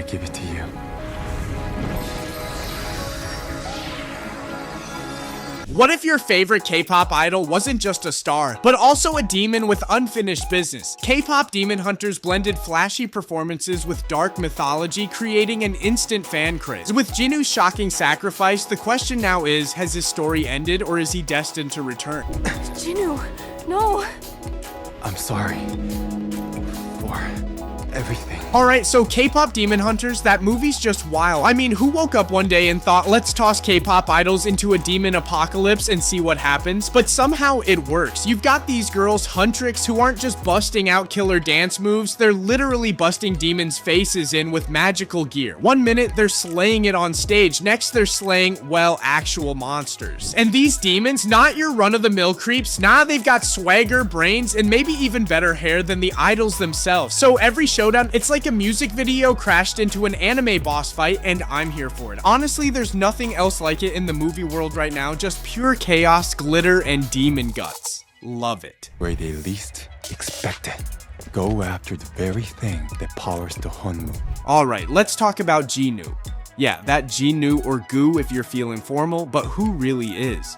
give it to you. What if your favorite K-pop idol wasn't just a star, but also a demon with unfinished business? K-pop demon hunters blended flashy performances with dark mythology, creating an instant fan craze. With Jinu's shocking sacrifice, the question now is, has his story ended or is he destined to return? Jinu, no. I'm sorry for everything. Alright, so K-pop demon hunters, that movie's just wild. I mean, who woke up one day and thought, let's toss K-pop idols into a demon apocalypse and see what happens? But somehow it works. You've got these girls, Huntrix, who aren't just busting out killer dance moves, they're literally busting demons' faces in with magical gear. One minute, they're slaying it on stage. Next, they're slaying, well, actual monsters. And these demons, not your run-of-the-mill creeps, nah, they've got swagger, brains, and maybe even better hair than the idols themselves. So every showdown, it's like a music video crashed into an anime boss fight, and I'm here for it. Honestly, there's nothing else like it in the movie world right now, just pure chaos, glitter, and demon guts. Love it. Where they least expect it. Go after the very thing that powers the Hunmu. Alright, let's talk about Jinu. Yeah, that Jinu or Goo if you're feeling formal, but who really is?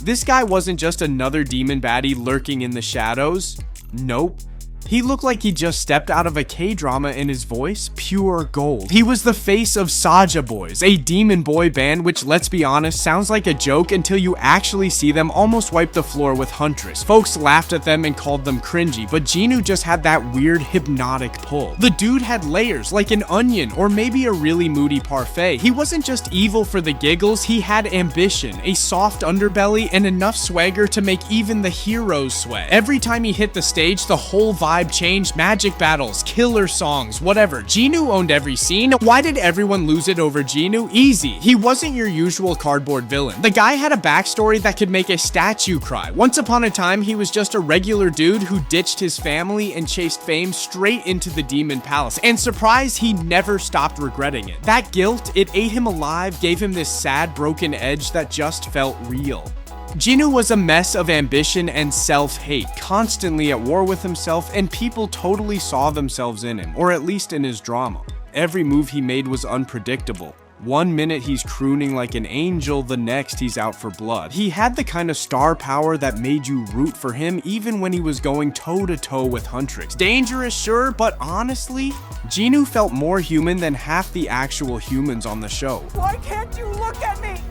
This guy wasn't just another demon baddie lurking in the shadows. Nope. He looked like he just stepped out of a K-drama in his voice, pure gold. He was the face of Saja Boys, a demon boy band which, let's be honest, sounds like a joke until you actually see them almost wipe the floor with Huntress. Folks laughed at them and called them cringy, but Jinu just had that weird hypnotic pull. The dude had layers like an onion or maybe a really moody parfait. He wasn't just evil for the giggles, he had ambition, a soft underbelly, and enough swagger to make even the heroes sweat. Every time he hit the stage, the whole vibe changed. Magic battles, killer songs, whatever. Jinu owned every scene. Why did everyone lose it over Jinu? Easy. He wasn't your usual cardboard villain. The guy had a backstory that could make a statue cry. Once upon a time, he was just a regular dude who ditched his family and chased fame straight into the demon palace. And surprise, he never stopped regretting it. That guilt, it ate him alive, gave him this sad, broken edge that just felt real. Jinu was a mess of ambition and self-hate, constantly at war with himself, and people totally saw themselves in him, or at least in his drama. Every move he made was unpredictable. One minute he's crooning like an angel, the next he's out for blood. He had the kind of star power that made you root for him even when he was going toe-to-toe with Huntrix. Dangerous, sure, but honestly, Jinu felt more human than half the actual humans on the show. Why can't you look at me?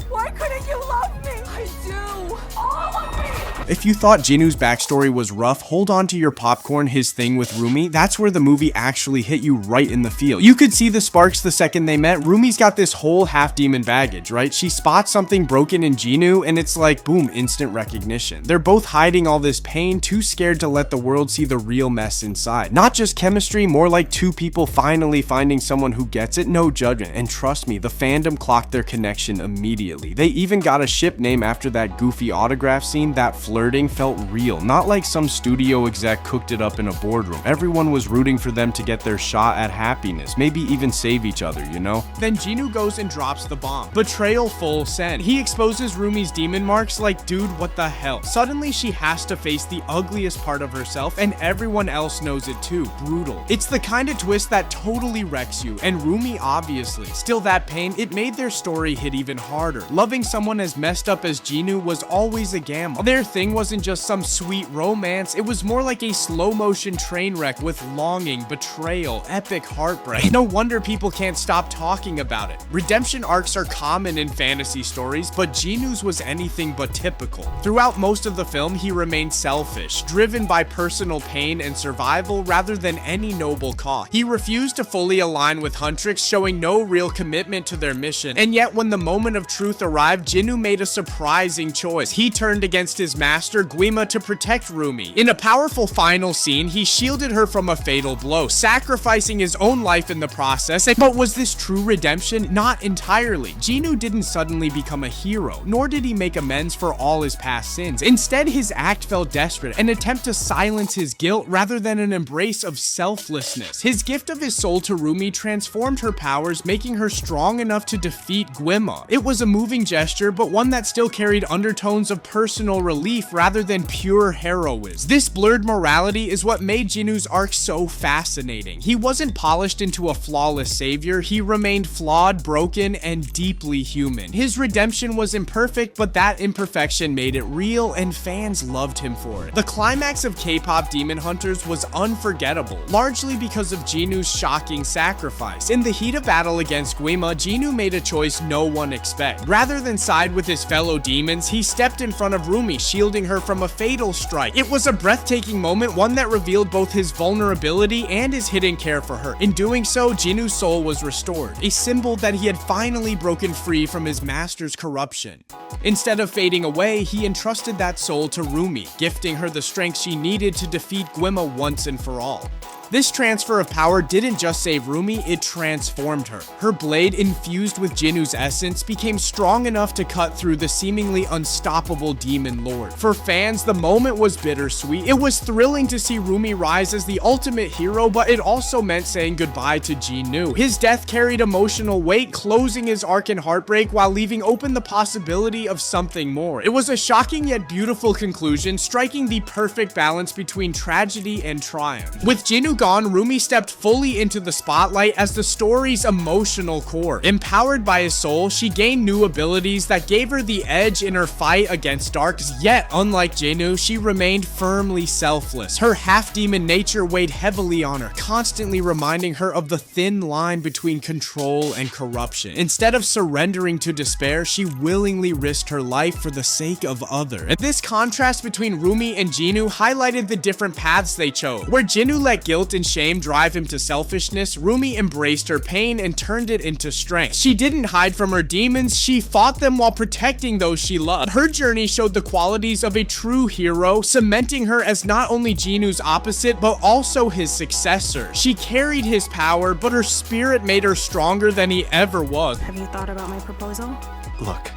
Why couldn't you love me? I do. All of me. If you thought Jinu's backstory was rough, hold on to your popcorn. His thing with Roomie, that's where the movie actually hit you right in the feel. You could see the sparks the second they met. Roomie's got this whole half-demon baggage, right? She spots something broken in Jinu, and it's like, boom, instant recognition. They're both hiding all this pain, too scared to let the world see the real mess inside. Not just chemistry, more like two people finally finding someone who gets it, no judgment. And trust me, the fandom clocked their connection immediately. They even got a ship name after that goofy autograph scene. That flirting felt real, not like some studio exec cooked it up in a boardroom. Everyone was rooting for them to get their shot at happiness, maybe even save each other, you know? Then Jinu goes and drops the bomb. Betrayal full send. He exposes Roomie's demon marks like, dude, what the hell? Suddenly she has to face the ugliest part of herself, and everyone else knows it too. Brutal. It's the kind of twist that totally wrecks you, and Roomie obviously. Still, that pain, it made their story hit even harder. Loving someone as messed up as Jinu was always a gamble. Their thing wasn't just some sweet romance, it was more like a slow-motion train wreck with longing, betrayal, epic heartbreak. No wonder people can't stop talking about it. Redemption arcs are common in fantasy stories, but Jinu's was anything but typical. Throughout most of the film, he remained selfish, driven by personal pain and survival rather than any noble cause. He refused to fully align with Huntrix, showing no real commitment to their mission. And yet, when the moment of truth arrived, Jinu made a surprising choice. He turned against his master, Guima, to protect Roomie. In a powerful final scene, he shielded her from a fatal blow, sacrificing his own life in the process. But was this true redemption? Not entirely. Jinu didn't suddenly become a hero, nor did he make amends for all his past sins. Instead, his act felt desperate, an attempt to silence his guilt rather than an embrace of selflessness. His gift of his soul to Roomie transformed her powers, making her strong enough to defeat Guima. It was a moving gesture gesture, but one that still carried undertones of personal relief rather than pure heroism. This blurred morality is what made Jinu's arc so fascinating. He wasn't polished into a flawless savior, he remained flawed, broken, and deeply human. His redemption was imperfect, but that imperfection made it real, and fans loved him for it. The climax of K-pop Demon Hunters was unforgettable, largely because of Jinu's shocking sacrifice. In the heat of battle against Guima, Jinu made a choice no one expected. Rather than side with his fellow demons, he stepped in front of Roomie, shielding her from a fatal strike. It was a breathtaking moment, one that revealed both his vulnerability and his hidden care for her. In doing so, Jinu's soul was restored, a symbol that he had finally broken free from his master's corruption. Instead of fading away, he entrusted that soul to Roomie, gifting her the strength she needed to defeat Guima once and for all. This transfer of power didn't just save Roomie, it transformed her. Her blade, infused with Jinu's essence, became strong enough to cut through the seemingly unstoppable demon lord. For fans, the moment was bittersweet. It was thrilling to see Roomie rise as the ultimate hero, but it also meant saying goodbye to Jinu. His death carried emotional weight, closing his arc in heartbreak while leaving open the possibility of something more. It was a shocking yet beautiful conclusion, striking the perfect balance between tragedy and triumph. With Jinu gone, Roomie stepped fully into the spotlight as the story's emotional core. Empowered by his soul, she gained new abilities that gave her the edge in her fight against Darks, yet unlike Jinu, she remained firmly selfless. Her half-demon nature weighed heavily on her, constantly reminding her of the thin line between control and corruption. Instead of surrendering to despair, she willingly risked her life for the sake of others. And this contrast between Roomie and Jinu highlighted the different paths they chose. Where Jinu let guilt and shame drive him to selfishness, Roomie embraced her pain and turned it into strength. She didn't hide from her demons, she fought them while protecting those she loved. Her journey showed the qualities of a true hero, cementing her as not only Jinu's opposite, but also his successor. She carried his power, but her spirit made her stronger than he ever was. Have you thought about my proposal? Look,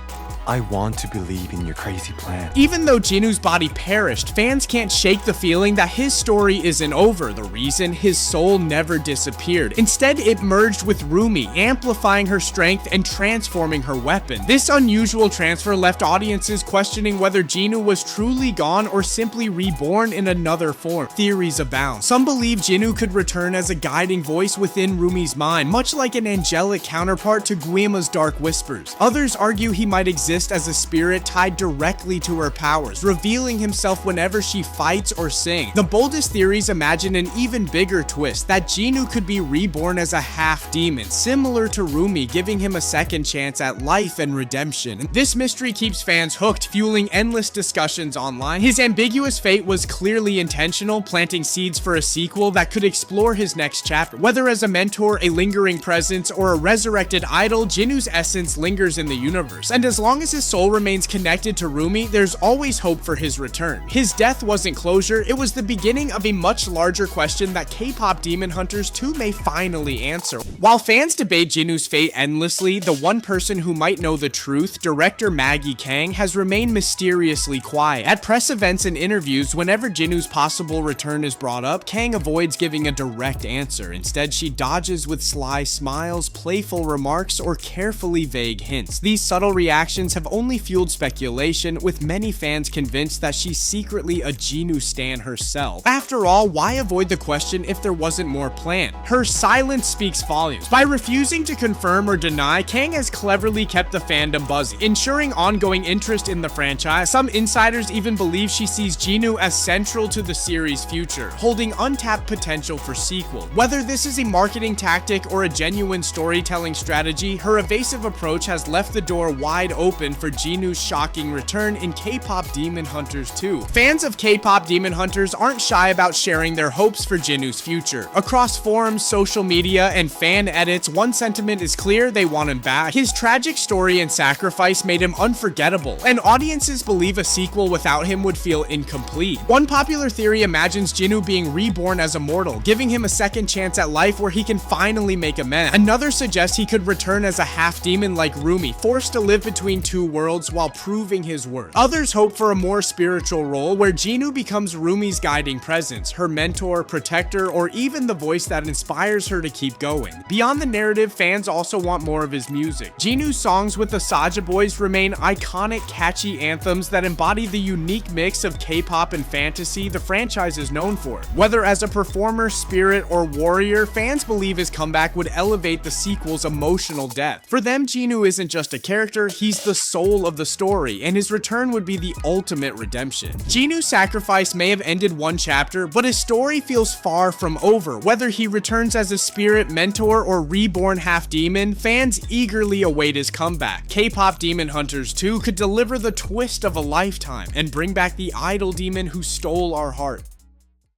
I want to believe in your crazy plan. Even though Jinu's body perished, fans can't shake the feeling that his story isn't over. The reason? His soul never disappeared. Instead, it merged with Roomie, amplifying her strength and transforming her weapon. This unusual transfer left audiences questioning whether Jinu was truly gone or simply reborn in another form. Theories abound. Some believe Jinu could return as a guiding voice within Roomie's mind, much like an angelic counterpart to Guima's dark whispers. Others argue he might exist as a spirit tied directly to her powers, revealing himself whenever she fights or sings. The boldest theories imagine an even bigger twist, that Jinu could be reborn as a half-demon, similar to Roomie, giving him a second chance at life and redemption. This mystery keeps fans hooked, fueling endless discussions online. His ambiguous fate was clearly intentional, planting seeds for a sequel that could explore his next chapter. Whether as a mentor, a lingering presence, or a resurrected idol, Jinu's essence lingers in the universe, and as long as his soul remains connected to Roomie, there's always hope for his return. His death wasn't closure, it was the beginning of a much larger question that K-pop Demon Hunters 2 may finally answer. While fans debate Jinu's fate endlessly, the one person who might know the truth, director Maggie Kang, has remained mysteriously quiet. At press events and interviews, whenever Jinu's possible return is brought up, Kang avoids giving a direct answer. Instead, she dodges with sly smiles, playful remarks, or carefully vague hints. These subtle reactions have only fueled speculation, with many fans convinced that she's secretly a Jinu stan herself. After all, why avoid the question if there wasn't more planned? Her silence speaks volumes. By refusing to confirm or deny, Kang has cleverly kept the fandom buzzing, ensuring ongoing interest in the franchise. Some insiders even believe she sees Jinu as central to the series' future, holding untapped potential for sequel. Whether this is a marketing tactic or a genuine storytelling strategy, her evasive approach has left the door wide open for Jinu's shocking return in K-pop Demon Hunters 2. Fans of K-pop Demon Hunters aren't shy about sharing their hopes for Jinu's future. Across forums, social media, and fan edits, one sentiment is clear: they want him back. His tragic story and sacrifice made him unforgettable, and audiences believe a sequel without him would feel incomplete. One popular theory imagines Jinu being reborn as a mortal, giving him a second chance at life where he can finally make amends. Another suggests he could return as a half-demon like Roomie, forced to live between two worlds while proving his worth. Others hope for a more spiritual role where Jinu becomes Roomie's guiding presence, her mentor, protector, or even the voice that inspires her to keep going. Beyond the narrative, fans also want more of his music. Jinu's songs with the Saja Boys remain iconic, catchy anthems that embody the unique mix of K-pop and fantasy the franchise is known for. Whether as a performer, spirit, or warrior, fans believe his comeback would elevate the sequel's emotional depth. For them, Jinu isn't just a character, he's the soul of the story, and his return would be the ultimate redemption. Jinu's sacrifice may have ended one chapter, but his story feels far from over. Whether he returns as a spirit, mentor, or reborn half-demon, fans eagerly await his comeback. K-pop Demon Hunters 2 could deliver the twist of a lifetime and bring back the idol demon who stole our heart.